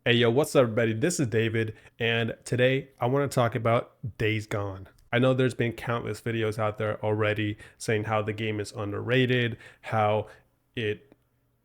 Hey, yo, what's up, everybody? This is David, and today I want to talk about Days Gone. I know there's been countless videos out there already saying how the game is underrated, how it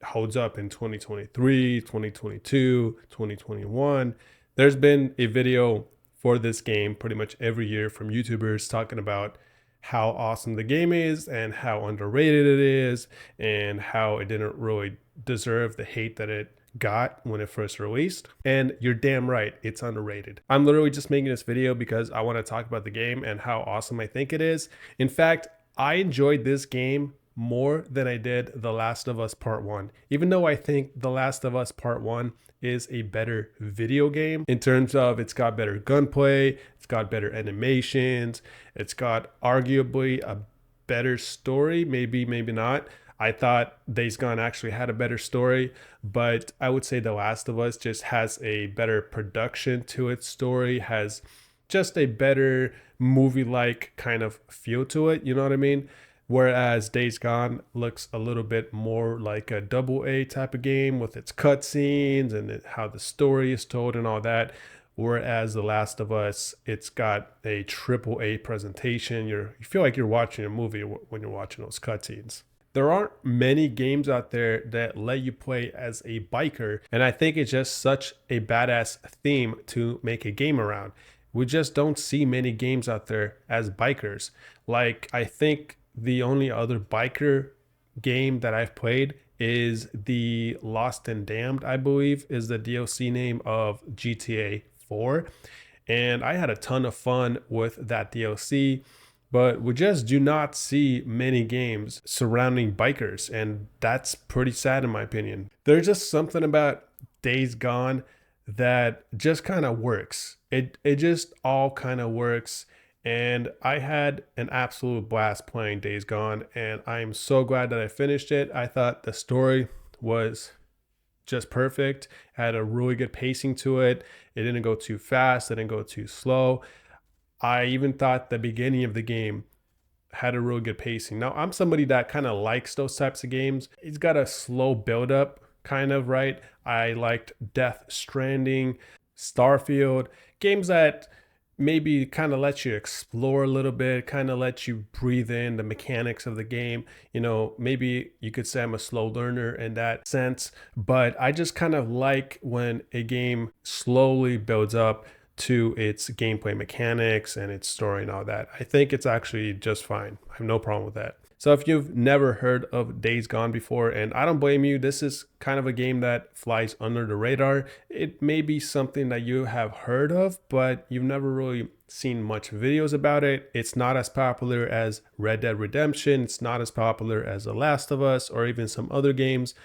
holds up in 2023, 2022, 2021. There's been a video for this game pretty much every year from YouTubers talking about how awesome the game is and how underrated it is and how it didn't really deserve the hate that it got when it first released. And you're damn right, it's underrated. I'm literally just making this video because I want to talk about the game and how awesome I think it is. In fact, I enjoyed this game more than I did The Last of Us Part 1. Even though I think The Last of Us Part 1 is a better video game in terms of it's got better gunplay, it's got better animations, it's got arguably a better story, maybe not. I thought Days Gone actually had a better story, but I would say The Last of Us just has a better production to its story, has just a better movie-like kind of feel to it, you know what I mean? Whereas Days Gone looks a little bit more like a double A type of game with its cutscenes and how the story is told and all that. Whereas The Last of Us, it's got a triple A presentation. You feel like you're watching a movie when you're watching those cutscenes. There aren't many games out there that let you play as a biker, and I think it's just such a badass theme to make a game around. We just don't see many games out there as bikers. Like, I think the only other biker game that I've played is the Lost and Damned, I believe, is the DLC name of GTA 4. And I had a ton of fun with that DLC, but we just do not see many games surrounding bikers, and that's pretty sad in my opinion. There's just something about Days Gone that just kind of works. It just all kind of works. And I had an absolute blast playing Days Gone, and I'm so glad that I finished it. I thought the story was just perfect, had a really good pacing to it. It didn't go too fast, it didn't go too slow. I even thought the beginning of the game had a really good pacing. Now, I'm somebody that kind of likes those types of games. It's got a slow build up, kind of, right? I liked Death Stranding, Starfield, games that maybe kind of let you explore a little bit, kind of let you breathe in the mechanics of the game. You know, maybe you could say I'm a slow learner in that sense, but I just kind of like when a game slowly builds up to its gameplay mechanics and its story and all that. I think it's actually just fine. I have no problem with that. So if you've never heard of Days Gone before, and I don't blame you, this is kind of a game that flies under the radar. It may be something that you have heard of, but you've never really seen much videos about it. It's not as popular as Red Dead Redemption. It's not as popular as The Last of Us or even some other games.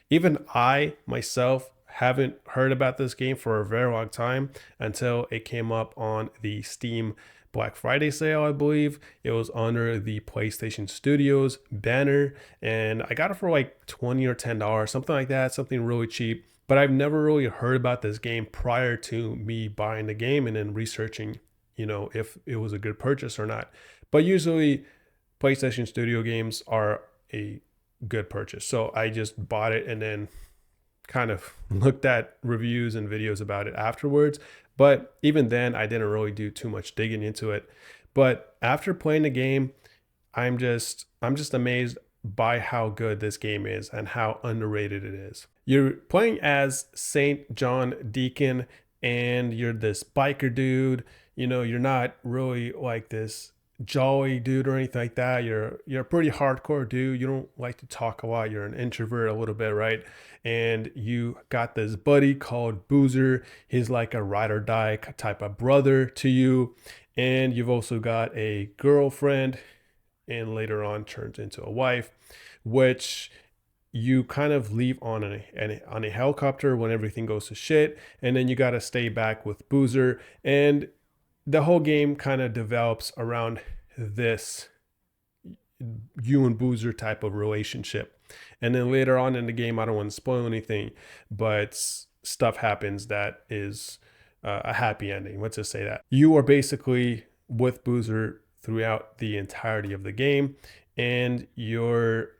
Even I myself haven't heard about this game for a very long time until it came up on the Steam Black Friday sale, I believe. It was under the PlayStation Studios banner, and I got it for like $20 or $10, something like that, something really cheap. But I've never really heard about this game prior to me buying the game and then researching, if it was a good purchase or not. But usually PlayStation Studio games are a good purchase. So I just bought it and then kind of looked at reviews and videos about it afterwards. But even then, I didn't really do too much digging into it. But after playing the game, I'm just amazed by how good this game is and how underrated it is. You're playing as Saint John Deacon, and you're this biker dude. You're not really like this jolly dude or anything like that. You're a pretty hardcore dude. You don't like to talk a lot. You're an introvert a little bit, right? And you got this buddy called Boozer. He's like a ride or die type of brother to you. And you've also got a girlfriend, and later on turns into a wife, which you kind of leave on a helicopter when everything goes to shit, and then you got to stay back with Boozer. And the whole game kind of develops around this you and Boozer type of relationship. And then later on in the game, I don't want to spoil anything, but stuff happens that is a happy ending. Let's just say that. You are basically with Boozer throughout the entirety of the game, and you're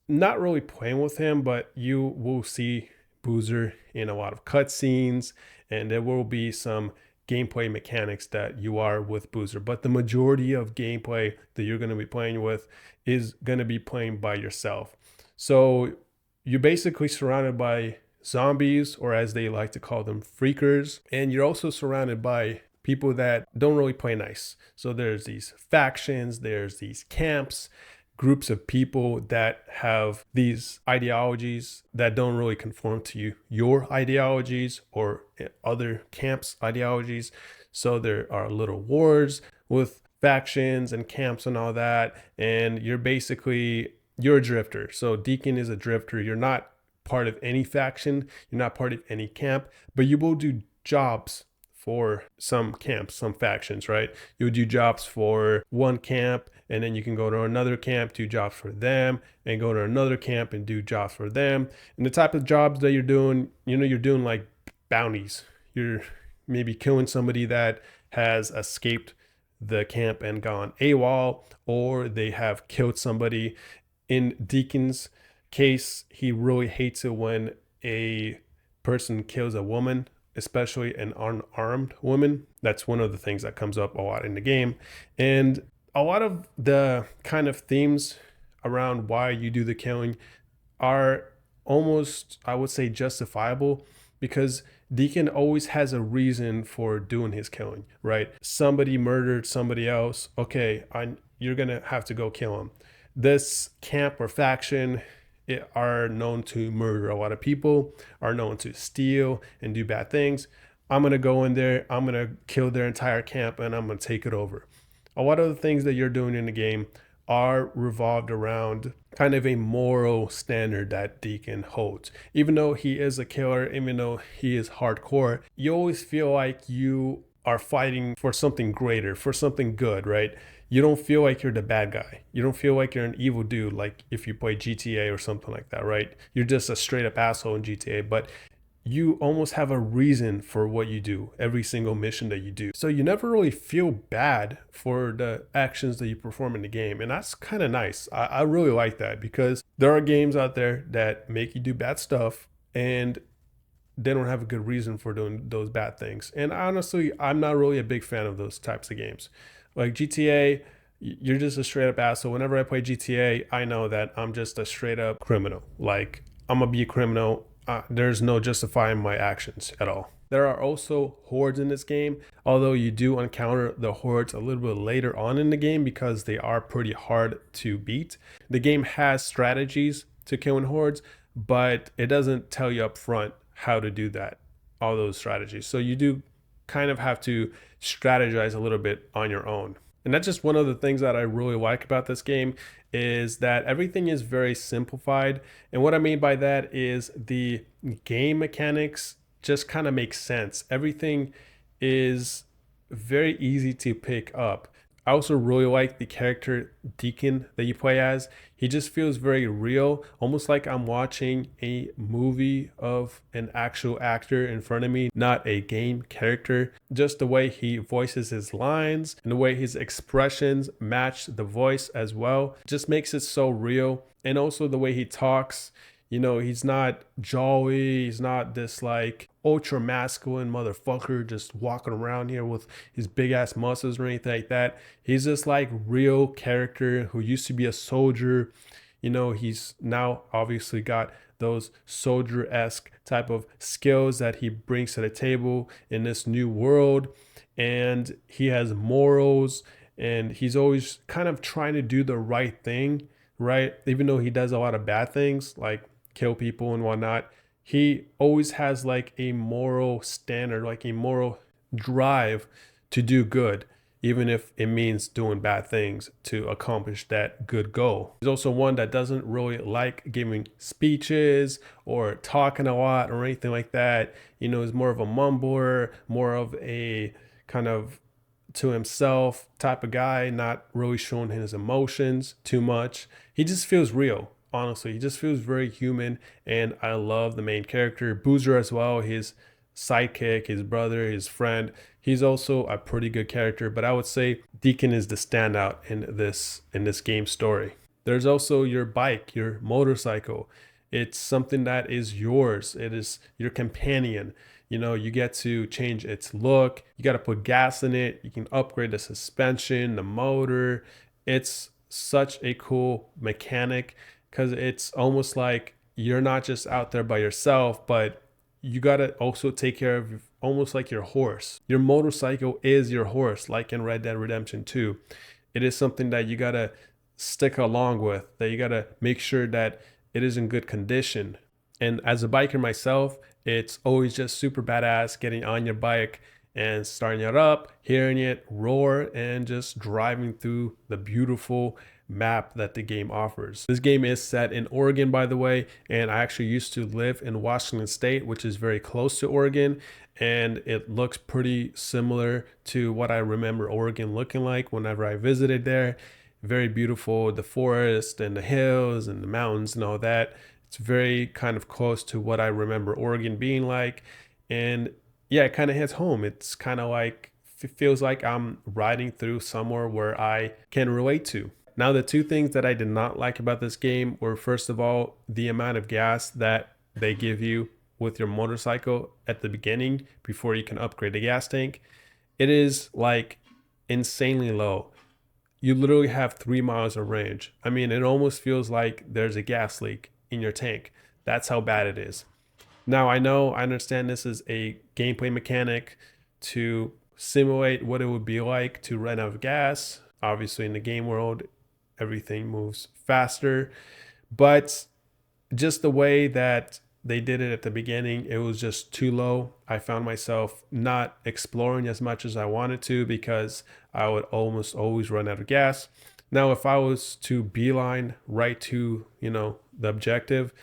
not really playing with him, but you will see Boozer in a lot of cutscenes, and there will be some gameplay mechanics that you are with Boozer, but the majority of gameplay that you're going to be playing with is going to be playing by yourself. So you're basically surrounded by zombies, or as they like to call them, freakers, and you're also surrounded by people that don't really play nice. So there's these factions, there's these camps, groups of people that have these ideologies that don't really conform to your ideologies or other camps' ideologies. So there are little wars with factions and camps and all that. And you're a drifter. So Deacon is a drifter. You're not part of any faction. You're not part of any camp, but you will do jobs for some camps, some factions, right? You would do jobs for one camp, and then you can go to another camp, do jobs for them, and go to another camp and do jobs for them. And the type of jobs that you're doing, you're doing like bounties. You're maybe killing somebody that has escaped the camp and gone AWOL, or they have killed somebody. In Deacon's case, he really hates it when a person kills a woman, especially an unarmed woman. That's one of the things that comes up a lot in the game. And a lot of the kind of themes around why you do the killing are almost, I would say, justifiable, because Deacon always has a reason for doing his killing, right? Somebody murdered somebody else. Okay, you're going to have to go kill him. This camp or faction are known to murder a lot of people, are known to steal and do bad things. I'm going to go in there, I'm going to kill their entire camp, and I'm going to take it over. A lot of the things that you're doing in the game are revolved around kind of a moral standard that Deacon holds. Even though he is a killer, even though he is hardcore, you always feel like you are fighting for something greater, for something good, right? You don't feel like you're the bad guy. You don't feel like you're an evil dude, like if you play GTA or something like that, right? You're just a straight up asshole in GTA, but you almost have a reason for what you do, every single mission that you do. So you never really feel bad for the actions that you perform in the game. And that's kind of nice. I really like that, because there are games out there that make you do bad stuff and they don't have a good reason for doing those bad things. And honestly, I'm not really a big fan of those types of games. Like GTA, you're just a straight up asshole. Whenever I play GTA, I know that I'm just a straight up criminal. Like, I'm gonna be a criminal. There's no justifying my actions at all. There are also hordes in this game, although you do encounter the hordes a little bit later on in the game because they are pretty hard to beat. The game has strategies to killing hordes, but it doesn't tell you up front how to do that, all those strategies. So you do kind of have to strategize a little bit on your own. And that's just one of the things that I really like about this game, is that everything is very simplified. And what I mean by that is the game mechanics just kind of make sense. Everything is very easy to pick up. I also really like the character Deacon that you play as. He just feels very real, almost like I'm watching a movie of an actual actor in front of me, not a game character. Just the way he voices his lines and the way his expressions match the voice as well just makes it so real. And also the way he talks. He's not jolly. He's not this like ultra masculine motherfucker just walking around here with his big ass muscles or anything like that. He's just like real character who used to be a soldier. He's now obviously got those soldier-esque type of skills that he brings to the table in this new world. And he has morals, and he's always kind of trying to do the right thing, right? Even though he does a lot of bad things like kill people and whatnot, he always has like a moral standard, like a moral drive to do good, even if it means doing bad things to accomplish that good goal. He's also one that doesn't really like giving speeches or talking a lot or anything like that. He's more of a mumbler, more of a kind of to himself type of guy, not really showing his emotions too much. He just feels real. Honestly, he just feels very human, and I love the main character, Boozer, as well. His sidekick, his brother, his friend. He's also a pretty good character, but I would say Deacon is the standout in this game story. There's also your bike, your motorcycle, It's something that is yours. It is your companion. You know, you get to change its look. You got to put gas in it. You can upgrade the suspension, the motor. It's such a cool mechanic because it's almost like you're not just out there by yourself, but you got to also take care of almost like your horse. Your motorcycle is your horse, like in Red Dead Redemption 2. It is something that you got to stick along with, that you got to make sure that it is in good condition. And as a biker myself, it's always just super badass getting on your bike and starting it up, hearing it roar, and just driving through the beautiful map that the game offers. This game is set in Oregon, by the way, and I actually used to live in Washington State, which is very close to Oregon, and it looks pretty similar to what I remember Oregon looking like whenever I visited there. Very beautiful, the forest and the hills and the mountains and all that. It's very kind of close to what I remember Oregon being like. And yeah, it kind of hits home. It's kind of like, it feels like I'm riding through somewhere where I can relate to. Now, the two things that I did not like about this game were, first of all, the amount of gas that they give you with your motorcycle at the beginning before you can upgrade the gas tank. It is like insanely low. You literally have 3 miles of range. I mean, it almost feels like there's a gas leak in your tank. That's how bad it is. Now, I understand this is a gameplay mechanic to simulate what it would be like to run out of gas. Obviously, in the game world, everything moves faster, but just the way that they did it at the beginning, it was just too low. I found myself not exploring as much as I wanted to because I would almost always run out of gas. Now, if I was to beeline right to, the objective,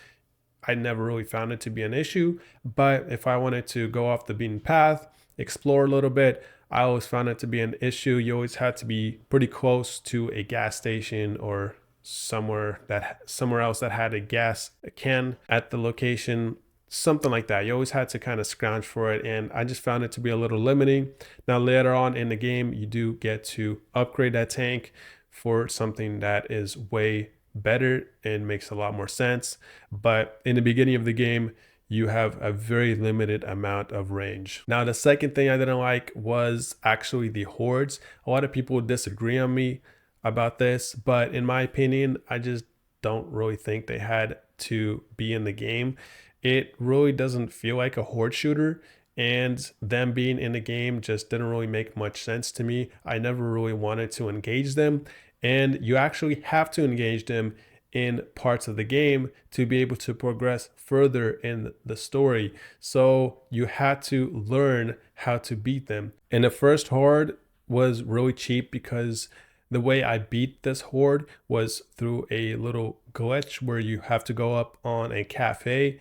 I never really found it to be an issue. But if I wanted to go off the beaten path, explore a little bit, I always found it to be an issue. You always had to be pretty close to a gas station or somewhere else that had a gas can at the location, something like that. You always had to kind of scrounge for it, and I just found it to be a little limiting. Now, later on in the game, you do get to upgrade that tank for something that is way better and makes a lot more sense. But in the beginning of the game, you have a very limited amount of range. Now, the second thing I didn't like was actually the hordes. A lot of people disagree on me about this, but in my opinion, I just don't really think they had to be in the game. It really doesn't feel like a horde shooter, and them being in the game just didn't really make much sense to me. I never really wanted to engage them, and you actually have to engage them in parts of the game to be able to progress further in the story. So you had to learn how to beat them. And the first horde was really cheap because the way I beat this horde was through a little glitch where you have to go up on a cafe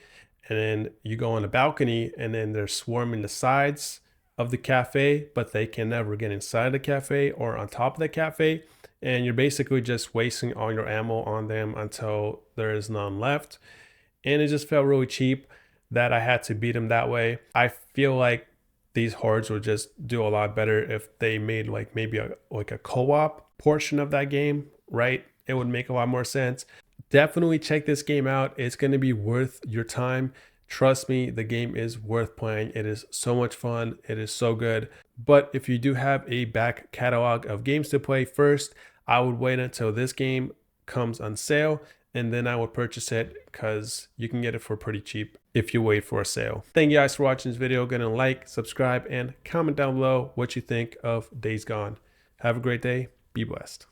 and then you go on a balcony and then they're swarming the sides of the cafe, but they can never get inside the cafe or on top of the cafe. And you're basically just wasting all your ammo on them until there is none left. And it just felt really cheap that I had to beat them that way. I feel like these hordes would just do a lot better if they made like maybe a co-op portion of that game, right? It would make a lot more sense. Definitely check this game out. It's going to be worth your time. Trust me, the game is worth playing. It is so much fun. It is so good. But if you do have a back catalog of games to play first, I would wait until this game comes on sale and then I would purchase it because you can get it for pretty cheap if you wait for a sale. Thank you guys for watching this video. Gonna like, subscribe, and comment down below what you think of Days Gone. Have a great day. Be blessed.